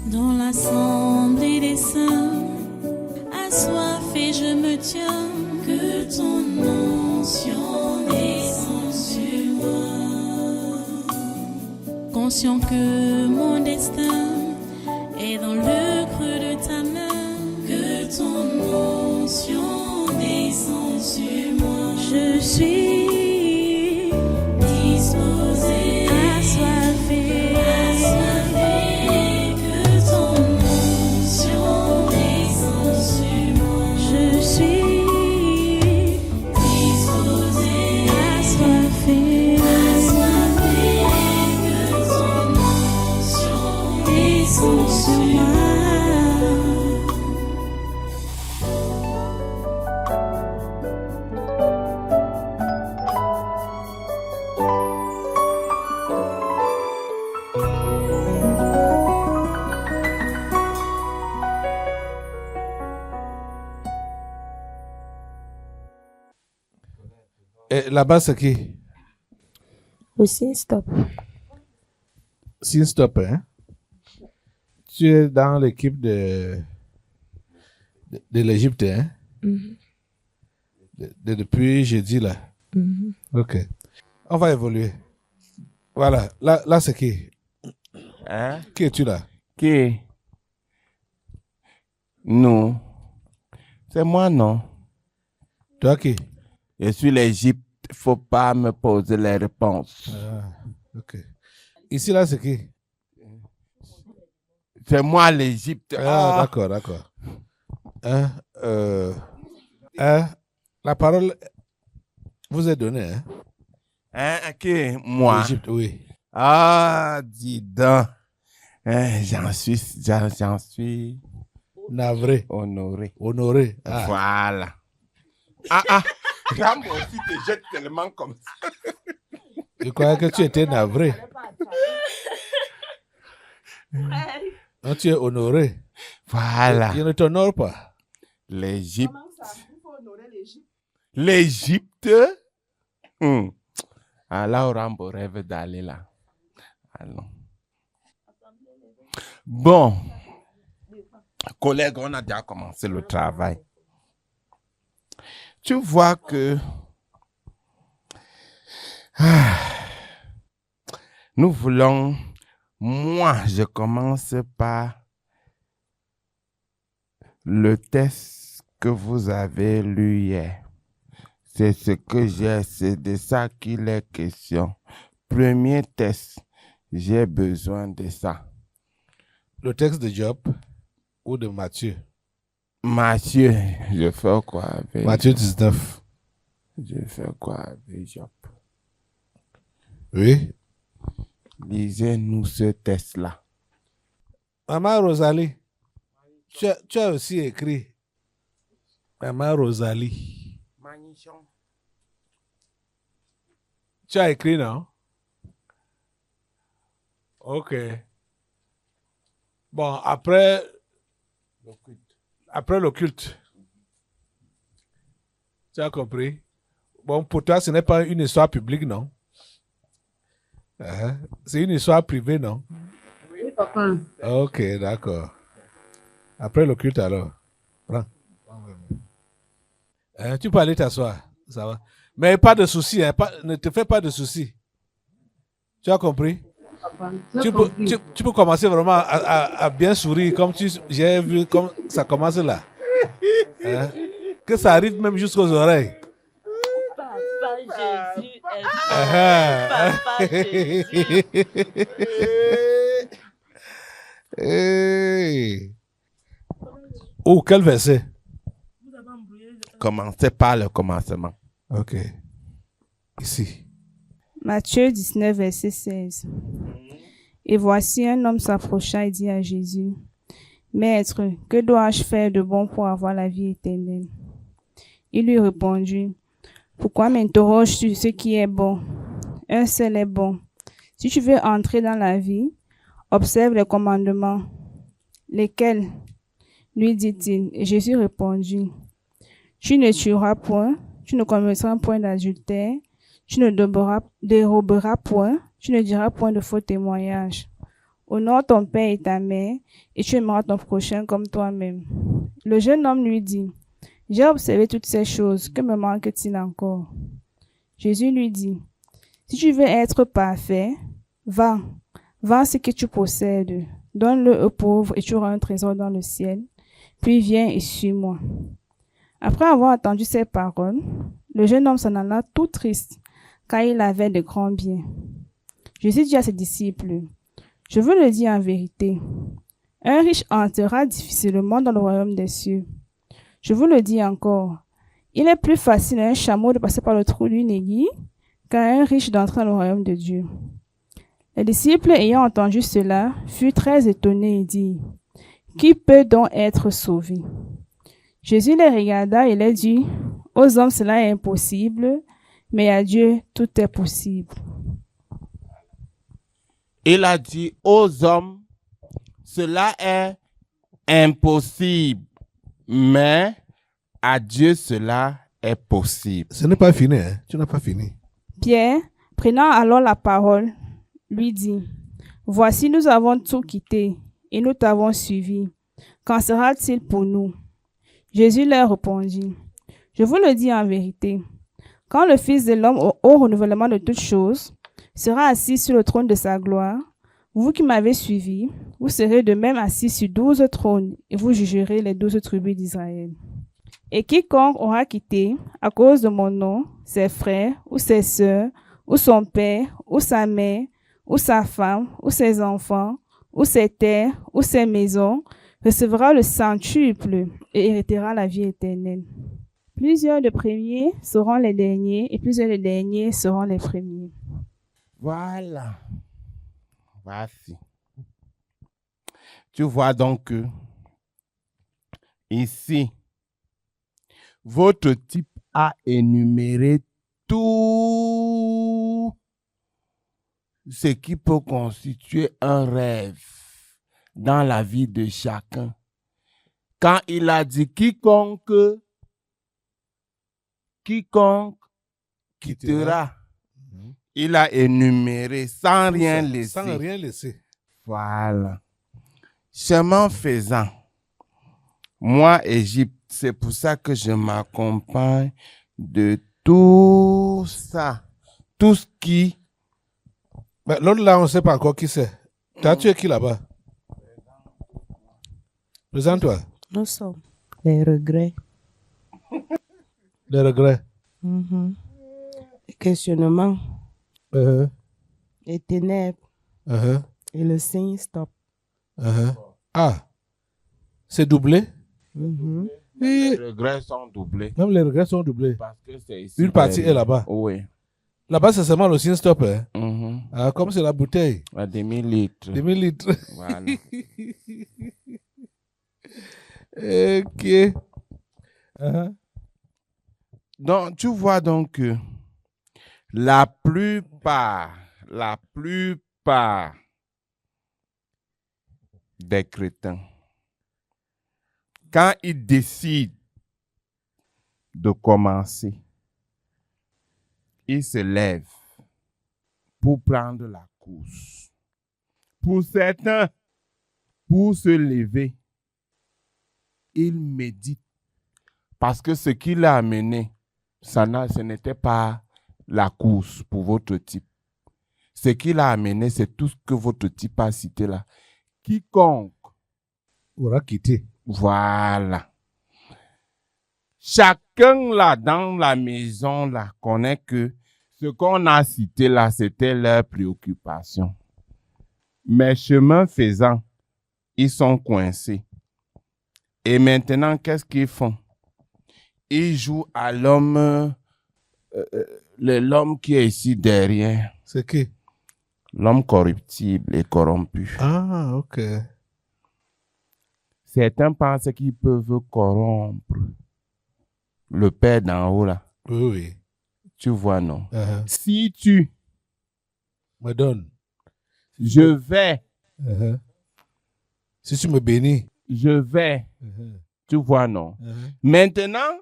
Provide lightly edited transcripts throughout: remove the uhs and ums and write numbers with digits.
Dans l'assemblée des saints, assoiffé je me tiens, que ton onction descende sur moi. Conscient que mon destin est dans le creux de ta main, que ton onction descende sur moi. Je suis disposé, assoiffé, que ton onction descende sur moi. Je suis disposé, assoiffé, que ton onction descende sur moi. Et là-bas, c'est qui? Aussi, stop. Sin Stop, hein? Tu es dans l'équipe de l'Égypte, hein? Depuis jeudi, là. Ok. On va évoluer. Voilà. Là c'est qui? Hein? Qui es-tu là? Qui? Nous. C'est moi, non? Toi qui? Je suis l'Égypte. Faut pas me poser les réponses. Ah, ok. Ici, là, c'est qui? C'est moi, l'Égypte. Ah, d'accord. La parole vous est donnée, hein? Hein? Qui? Moi? L'Égypte, oui. Ah, dis donc. J'en suis Navré. honoré. Ah. Voilà. Rambo aussi te jette tellement comme ça. Je croyais que tu étais navré. Non, tu es honoré. Voilà. Il ne t'honore pas. L'Égypte. L'Égypte? Alors, Rambo rêve d'aller là. Allons. Bon. Collègues, on a déjà commencé le travail. Tu vois que nous voulons, moi je commence par le test que vous avez lu hier. C'est ce que j'ai, c'est de ça qu'il est question. Premier test, j'ai besoin de ça. Le texte de Job ou de Matthieu? Matthieu, je fais quoi avec Matthieu 19. Je fais quoi avec Job? Oui. Lisez-nous ce test-là. Maman Rosalie, tu as aussi écrit. Maman Rosalie. Tu as écrit, non? Ok. Bon, après le culte. Tu as compris? Bon, pour toi, ce n'est pas une histoire publique, non? C'est une histoire privée, non? Oui, papa. Ok, d'accord. Après le culte, alors. Prends. Tu peux aller t'asseoir. Ça va. Mais pas de soucis. Hein, ne te fais pas de soucis. Tu as compris? Papa, Tu peux commencer vraiment à bien sourire, comme j'ai vu comme ça commence là. Hein? Que ça arrive même jusqu'aux oreilles. Papa Jésus est Papa Jésus. Hey. Oh, quel verset? Commencez par le commencement. Ok. Ici. Matthieu 19, verset 16. Et voici un homme s'approcha et dit à Jésus, Maître, que dois-je faire de bon pour avoir la vie éternelle? Il lui répondit, pourquoi m'interroges-tu ce qui est bon? Un seul est bon. Si tu veux entrer dans la vie, observe les commandements. Lesquels? Lui dit-il. Et Jésus répondit, tu ne tueras point, tu ne commettras point d'adultère, tu ne déroberas point, tu ne diras point de faux témoignages. Honore ton père et ta mère, et tu aimeras ton prochain comme toi-même. Le jeune homme lui dit, j'ai observé toutes ces choses, que me manque-t-il encore? Jésus lui dit, si tu veux être parfait, va, vends ce que tu possèdes, donne-le aux pauvres et tu auras un trésor dans le ciel, puis viens et suis-moi. Après avoir entendu ces paroles, le jeune homme s'en alla tout triste, car il avait de grands biens. Jésus dit à ses disciples, je vous le dis en vérité, un riche entrera difficilement dans le royaume des cieux. Je vous le dis encore, il est plus facile à un chameau de passer par le trou d'une aiguille qu'à un riche d'entrer dans le royaume de Dieu. Les disciples, ayant entendu cela, furent très étonnés et dirent, qui peut donc être sauvé? Jésus les regarda et leur dit, aux hommes cela est impossible, mais à Dieu tout est possible. Il a dit aux hommes, cela est impossible, mais à Dieu cela est possible. Ce n'est pas fini, hein? Tu n'as pas fini. Pierre, prenant alors la parole, lui dit, voici nous avons tout quitté et nous t'avons suivi. Qu'en sera-t-il pour nous? Jésus leur répondit, je vous le dis en vérité, quand le Fils de l'homme au renouvellement de toutes choses sera assis sur le trône de sa gloire, vous qui m'avez suivi, vous serez de même assis sur 12 trônes et vous jugerez les 12 tribus d'Israël. Et quiconque aura quitté, à cause de mon nom, ses frères ou ses sœurs, ou son père, ou sa mère, ou sa femme, ou ses enfants, ou ses terres, ou ses maisons, recevra le centuple et héritera la vie éternelle. Plusieurs de premiers seront les derniers, et plusieurs de derniers seront les premiers. Voilà. Voici. Tu vois donc que ici, votre type a énuméré tout ce qui peut constituer un rêve dans la vie de chacun. Quand il a dit quiconque quittera, il a énuméré sans rien laisser. Sans rien laisser. Voilà. Chemin faisant, moi, Égypte, c'est pour ça que je m'accompagne de tout ça. Tout ce qui... Mais l'autre là, on ne sait pas encore qui c'est. T'as tué qui là-bas? Présente-toi. Nous sommes les regrets, Les regrets. les questionnements, les ténèbres et le signe stop. Ah, c'est doublé? Les regrets sont doublés. Même les regrets sont doublés. Parce que c'est ici. Une partie est là-bas. Oui. Là-bas, c'est seulement le signe stop. Hein? Ah, comme c'est la bouteille. À demi-litre. 2000 litres. Voilà. Ok. Donc, tu vois donc que la plupart des chrétiens, quand ils décident de commencer, ils se lèvent pour prendre la course. Pour certains, pour se lever, ils méditent. Parce que ce qui l'a amené, ce n'était pas la course pour votre type. Ce qui l'a amené, c'est tout ce que votre type a cité là. Quiconque aura quitté. Voilà. Chacun là dans la maison là connaît que ce qu'on a cité là, c'était leur préoccupation. Mais chemin faisant, ils sont coincés. Et maintenant, qu'est-ce qu'ils font? Ils jouent à l'homme, l'homme qui est ici derrière. C'est qui? L'homme corruptible et corrompu. Ah, ok. Certains pensent qu'ils peuvent corrompre le Père d'en haut là. Oui, oui. Tu vois, non? Si tu me donnes, je vais. Si tu me bénis, je vais. Tu vois, non? Maintenant,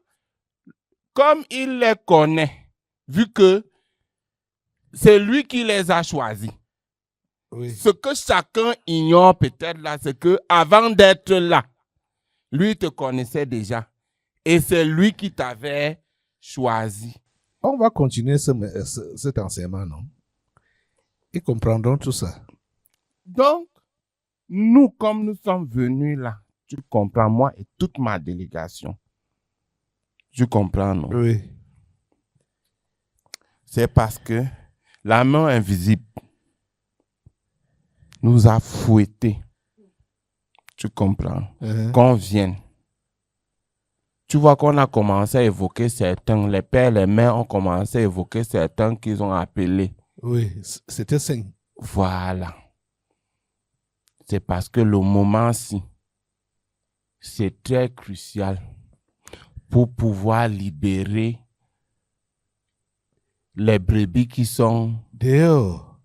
comme il les connaît, vu que c'est lui qui les a choisis, Oui. Ce que chacun ignore peut-être là, c'est que avant d'être là, lui te connaissait déjà. Et c'est lui qui t'avait choisi. On va continuer cet enseignement, non? Ils comprendront tout ça. Donc, nous, comme nous sommes venus là, tu comprends, moi et toute ma délégation. Tu comprends, non? Oui. C'est parce que la main invisible nous a fouettés. Tu comprends? Qu'on vienne. Tu vois qu'on a commencé à évoquer certains, les pères, les mères ont commencé à évoquer certains qu'ils ont appelés. Oui, c'était 5. Voilà. C'est parce que le moment-ci, c'est très crucial pour pouvoir libérer les brebis qui sont dehors.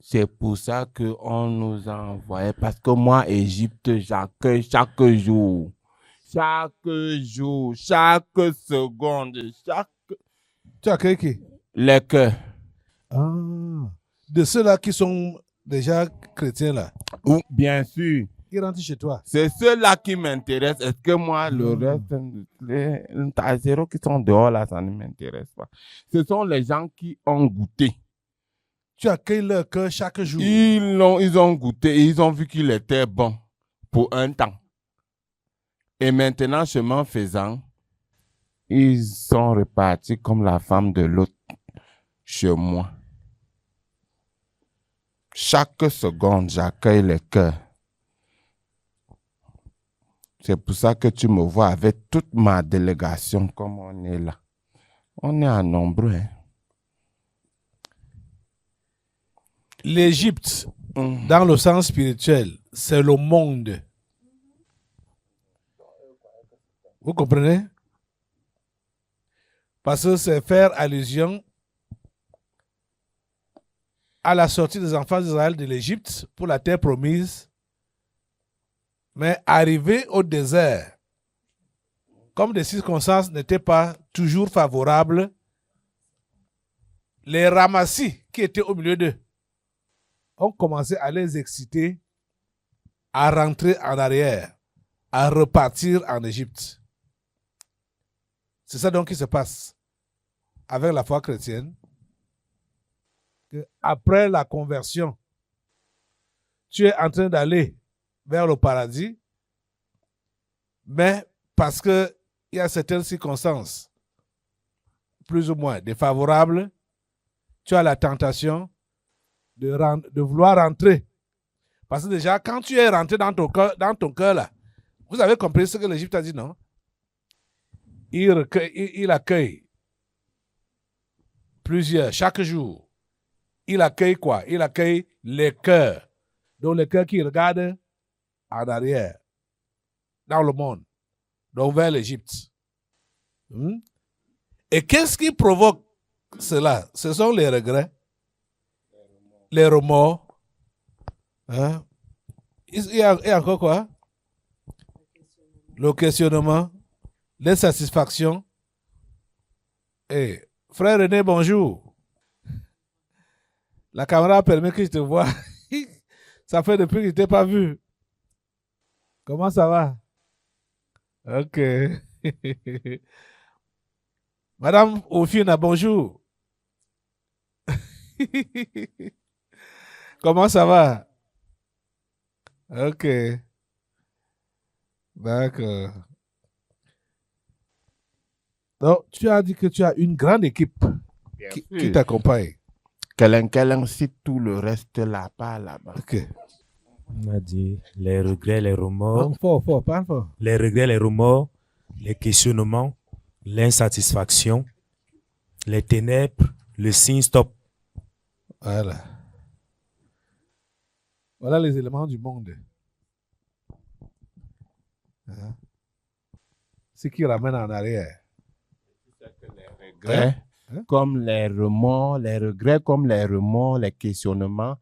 C'est pour ça qu'on nous a envoyé. Parce que moi, Égypte, j'accueille chaque jour. Chaque jour, chaque seconde, chaque... Tu accueilles qui? Les cœurs. Ah, de ceux-là qui sont déjà chrétiens là. Ou, bien sûr. Ils rentrent chez toi. C'est ceux-là qui m'intéressent. Est-ce que moi, le reste, les zéro qui sont dehors là, ça ne m'intéresse pas. Ce sont les gens qui ont goûté. Tu accueilles leur cœur chaque jour. Ils ont goûté et ils ont vu qu'il était bon pour un temps. Et maintenant, chemin faisant, ils sont repartis comme la femme de l'autre chez moi. Chaque seconde, j'accueille les cœurs. C'est pour ça que tu me vois avec toute ma délégation comme on est là. On est en nombreux. Hein? L'Égypte, dans le sens spirituel, c'est le monde. Vous comprenez? Parce que c'est faire allusion à la sortie des enfants d'Israël de l'Égypte pour la terre promise. Mais arrivé au désert, comme les circonstances n'étaient pas toujours favorables, les ramassis qui étaient au milieu d'eux ont commencé à les exciter à rentrer en arrière, à repartir en Égypte. C'est ça donc qui se passe avec la foi chrétienne. Que après la conversion, tu es en train d'aller vers le paradis, mais parce qu'il y a certaines circonstances plus ou moins défavorables, tu as la tentation de vouloir rentrer. Parce que déjà, quand tu es rentré dans ton cœur là, vous avez compris ce que l'Égypte a dit, non? Il accueille plusieurs, chaque jour. Il accueille quoi? Il accueille les cœurs. Donc les cœurs qui regardent en arrière, dans le monde, donc vers l'Égypte. Et qu'est-ce qui provoque cela? Ce sont les regrets, les remords. Hein? Il y a encore quoi? Le questionnement, l'insatisfaction. Hey, frère René, bonjour. La caméra permet que je te vois. Ça fait depuis que je ne t'ai pas vu. Comment ça va? Ok. Madame Ophina, bonjour. Comment ça va? Ok. D'accord. Donc, tu as dit que tu as une grande équipe qui t'accompagne. Quelqu'un cite tout le reste là-bas, là-bas. Ok. On a dit les regrets, les remords. Parle fort. Les regrets, les remords, les questionnements, l'insatisfaction, les ténèbres, le signe stop. Voilà. Voilà les éléments du monde. Hein? Ce qui ramène en arrière. Les regrets, comme les remords, les regrets comme les remords, les questionnements,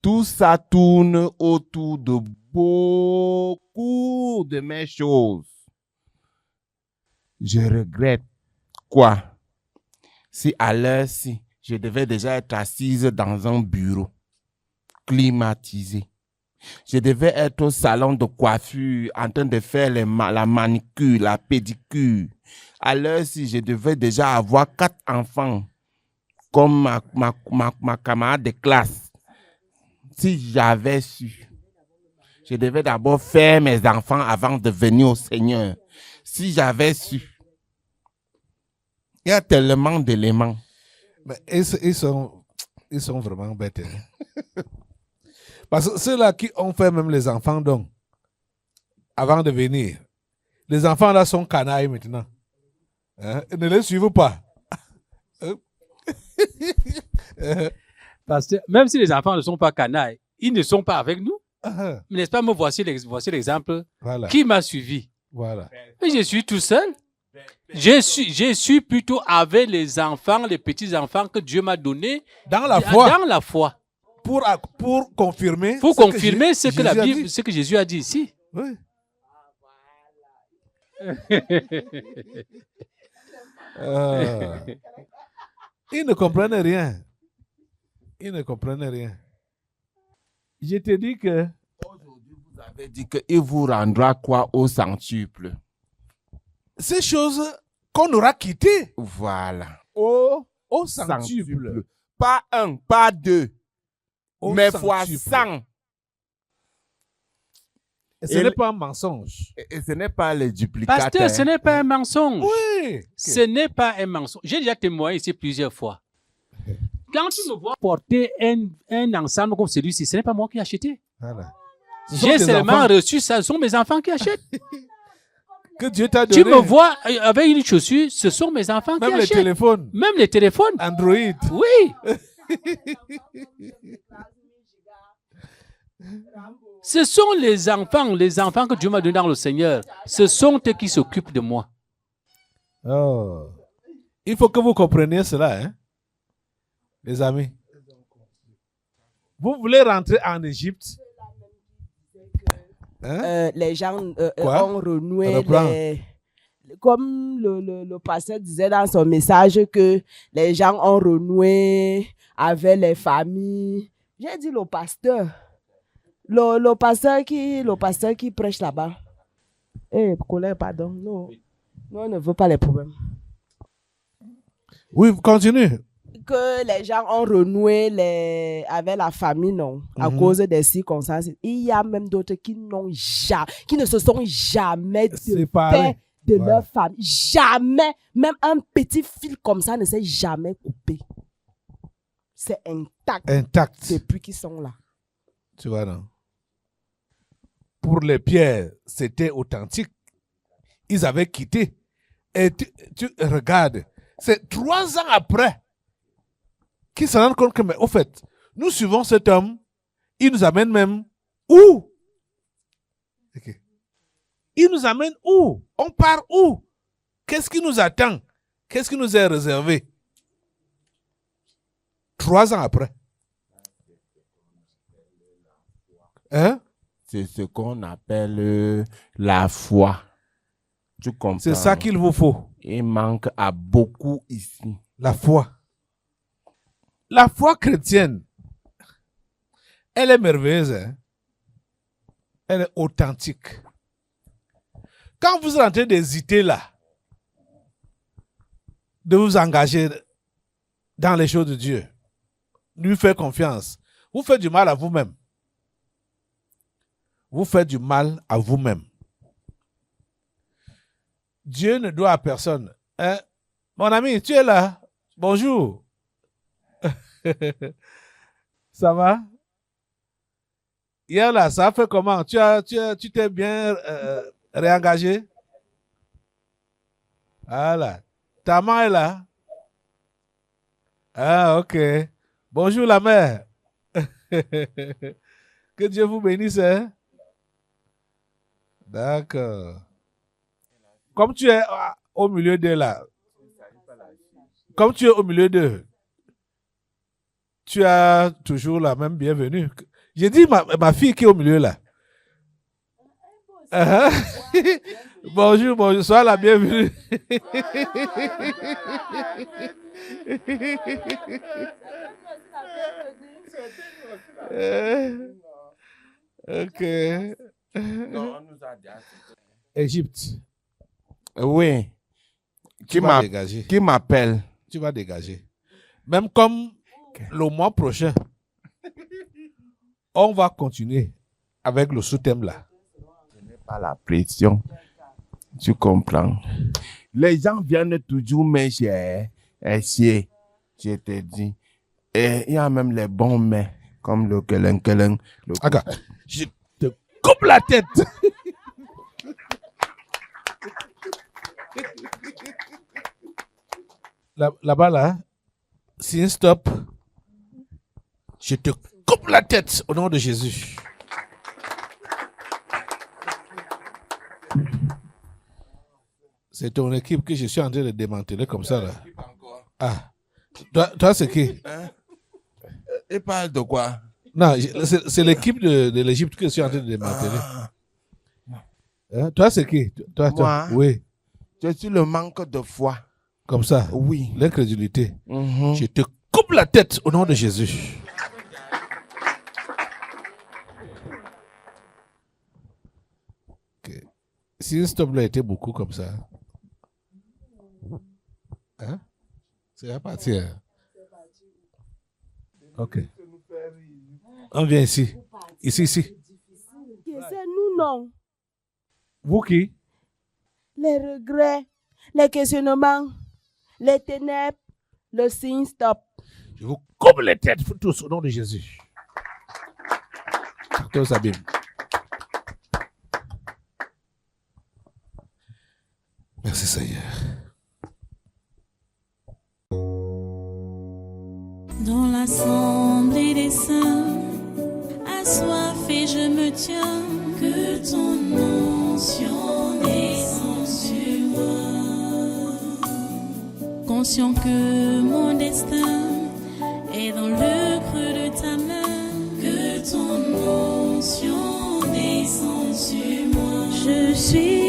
tout ça tourne autour de beaucoup de mes choses. Je regrette quoi? Si à l'heure-ci, je devais déjà être assise dans un bureau climatisé. Je devais être au salon de coiffure en train de faire la manicure, la pédicure. À l'heure-ci, je devais déjà avoir 4 enfants comme ma camarade de classe. Si j'avais su, je devais d'abord faire mes enfants avant de venir au Seigneur. Si j'avais su. Il y a tellement d'éléments. Mais ils sont vraiment bêtes. Hein. Parce que ceux-là qui ont fait même les enfants, donc, avant de venir, les enfants là sont canailles maintenant. Hein? Ne les suivez pas. Parce que même si les enfants ne sont pas canailles, ils ne sont pas avec nous. N'est-ce pas? Me voici l'exemple. Voilà. Qui m'a suivi? Voilà. Et je suis tout seul. Je suis plutôt avec les enfants, les petits-enfants que Dieu m'a donnés. Dans la foi. Dans la foi. Pour confirmer. Pour confirmer ce que la Bible, ce que Jésus a dit ici. Oui. Ils ne comprennent rien. Ils ne comprennent rien. Je te dis que... Aujourd'hui, vous avez dit qu'il vous rendra quoi au centuple? Ces choses qu'on aura quittées. Voilà. Au centuple. Pas 1, pas 2. Mais fois centuple. 100. Et ce n'est pas un mensonge. Et ce n'est pas les duplicateurs. Pasteur, ce n'est pas un mensonge. Oui. Ce n'est pas un mensonge. J'ai déjà témoigné ici plusieurs fois. Quand tu me vois porter un ensemble comme celui-ci, ce n'est pas moi qui ai acheté. Voilà. J'ai seulement reçu ça. Ce sont mes enfants qui achètent. Que Dieu t'a donné. Tu me vois avec une chaussure, ce sont mes enfants qui achètent. Même les téléphones. Même les téléphones. Android. Oui. Ce sont les enfants que Dieu m'a donnés dans le Seigneur. Ce sont eux qui s'occupent de moi. Oh. Il faut que vous compreniez cela, hein? Les amis. Vous voulez rentrer en Égypte? Hein? Les gens Quoi? ont renoué comme le pasteur disait dans son message que les gens ont renoué avec les familles. J'ai dit le pasteur. Le pasteur qui prêche là-bas. Collègue, pardon. Non. Nous, on ne veut pas les problèmes. Oui, continue. Que les gens ont renoué avec la famille, non, à cause des circonstances. Il y a même d'autres qui ne se sont jamais séparés de leur famille. Jamais. Même un petit fil comme ça ne s'est jamais coupé. C'est intact. Intact. Depuis qu'ils sont là. Tu vois, non? Pour les pierres, c'était authentique. Ils avaient quitté. Et tu regardes, c'est 3 ans après qu'ils se rendent compte que, mais au fait, nous suivons cet homme, il nous amène même où? Okay. Il nous amène où? On part où? Qu'est-ce qui nous attend? Qu'est-ce qui nous est réservé? 3 ans après. Hein? C'est ce qu'on appelle la foi. Tu comprends? C'est ça qu'il vous faut. Il manque à beaucoup ici. La foi. La foi chrétienne, elle est merveilleuse. Hein? Elle est authentique. Quand vous êtes en train d'hésiter là, de vous engager dans les choses de Dieu, lui faire confiance, vous faites du mal à vous-même. Vous faites du mal à vous-même. Dieu ne doit à personne. Hein? Mon ami, tu es là? Bonjour. Ça va? Hier là, ça fait comment? Tu t'es bien réengagé? Voilà. Ta main est là? Ah, ok. Bonjour la mère. Que Dieu vous bénisse. Hein? D'accord. Comme tu es au milieu d'eux là, comme tu es au milieu d'eux, tu as toujours la même bienvenue. J'ai dit ma fille qui est au milieu là. Bonjour, bonjour, sois la bienvenue. Ok. Non, on nous a dit. Égypte, Oui. tu vas dégager. Qui m'appelle? Tu vas dégager. Même comme le mois prochain, on va continuer avec le sous-thème là. Pas la pression. Tu comprends? Les gens viennent toujours, mais j'ai essayé. Je te dis. Et il y a même les bons mais, comme le keleng. Aga, je te coupe la tête. Là-bas, là, si stop, je te coupe la tête au nom de Jésus. C'est ton équipe que je suis en train de démanteler comme ça, là. Ah, toi c'est qui? Et parle de quoi? Non, c'est l'équipe de l'Égypte que je suis en train de démanteler. Hein? Toi, c'est qui? Toi. Moi? Oui, Je suis le manque de foi. comme ça. Oui. L'incrédulité. Mhm. Je te coupe la tête au nom de Jésus. Ok. Si un stop là était beaucoup comme ça, hein? C'est à partir. Ok. On vient ici. Ici. C'est nous, non. Vous qui? Les regrets, les questionnements, les ténèbres, le signe stop. Je vous coupe les têtes tous au nom de Jésus. Tous abîmes. Merci Seigneur. Dans l'assemblée des saints, assoiffé je me tiens, que ton onction descende sur moi. Conscient que mon destin est dans le creux de ta main, que ton onction descende sur moi. Je suis